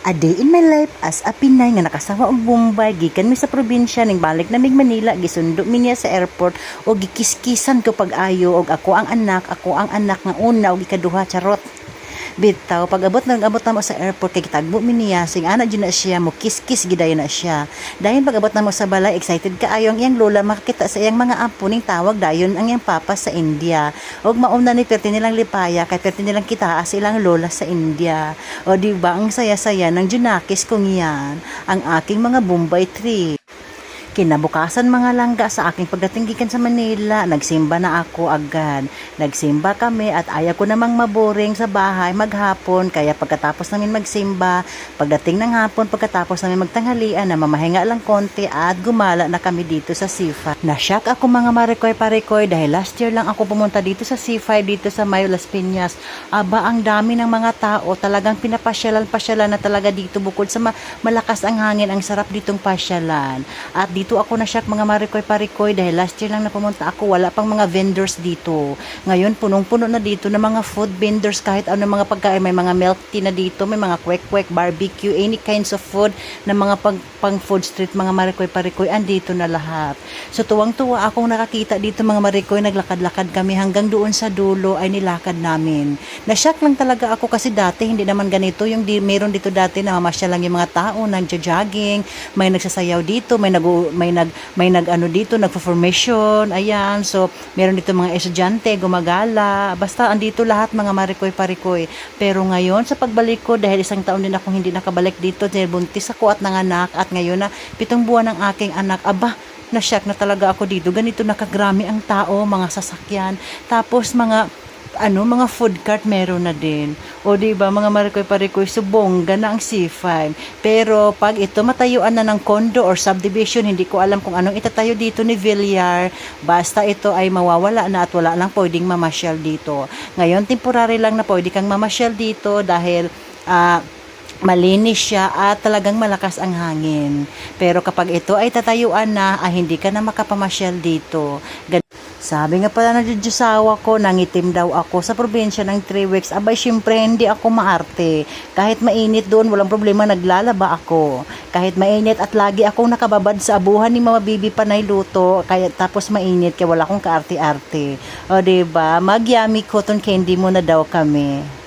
A day in my life as a Pinay nga nakasawa og Bombay, gikan mi sa probinsya ning balik na mig Manila, gisundo mi niya sa airport o gikiskisan ko pag-ayo og ako ang anak nga una og ikaduha, charot. Bitaw pag-abot na mo sa airport kay kitagbo mi niya sing ana jud na siya mo kiss gidayon na siya. Dayon pag-abot na mo sa balay, excited kaayo ang iyang lola makita sa iyang mga apo ning tawag dayon ang iyang papa sa India. Og mauna ni perti nilang lipaya kay perti nilang kita sa ilang lola sa India. O di ba ang saya-saya ng junakis kong iyan ang aking mga Bombay trip. Kinabukasan mga langga sa aking pagdating gikan sa Manila, nagsimba na ako agad. Nagsimba kami at ayaw ko namang maboring sa bahay maghapon, kaya pagkatapos namin magsimba, pagdating ng hapon, pagkatapos namin magtanghalian na mamahinga lang konti at gumala na kami dito sa C5. Nashock ako mga marikoy-parikoy dahil last year lang ako pumunta dito sa C5 dito sa Mayo Las Piñas. Aba, ang dami ng mga tao, talagang pinapasyalan na talaga dito bukod sa malakas ang hangin, ang sarap ditong pasyalan. At dito ako na-shock mga marikoy-parikoy dahil last year lang na pumunta ako, wala pang mga vendors dito. Ngayon punong-puno na dito ng mga food vendors, kahit ano mga pagkain, may mga milk tea na dito, may mga kwek-kwek, barbecue, any kinds of food na mga pang food street, mga marikoy-parikoy, andito na lahat. So tuwang-tuwa akong nakakita dito mga marikoy, naglakad-lakad kami hanggang doon sa dulo ay nilakad namin. Na-shock lang talaga ako kasi dati hindi naman ganito, yung meron dito dati na mamasya lang yung mga tao, nagja-jogging, may nagsasayaw dito, may nag ano dito, nagpo-formation, ayan. So, meron dito mga estudyante, gumagala. Basta andito lahat mga marikoy-parikoy. Pero ngayon, sa pagbalik ko, dahil isang taon din akong hindi nakabalik dito, dahil buntis ako at nanganak, at ngayon na 7 buwan ng aking anak, aba, na-shock na talaga ako dito. Ganito nakagrami ang tao, mga sasakyan. Tapos mga food cart meron na din. O diba mga marikoy-parikoy, subongga na ang C5. Pero pag ito matayuan na ng condo or subdivision, hindi ko alam kung anong itatayo dito ni Villar. Basta ito ay mawawala na at wala lang pwedeng mamasyal dito. Ngayon, temporary lang na pwede kang mamasyal dito dahil malinis siya at talagang malakas ang hangin. Pero kapag ito ay tatayuan na, hindi ka na makapamasyal dito. Sabi nga pala ng Diyosawa ko, nangitim daw ako sa probinsya ng 3 weeks. Abay, syempre, hindi ako maarte. Kahit mainit doon, walang problema, naglalaba ako. Kahit mainit at lagi akong nakababad sa abuhan ni Mama Bibi Panay luto, kaya tapos mainit, kaya wala akong kaarte-arte. O diba, mag-yummy cotton candy muna daw kami.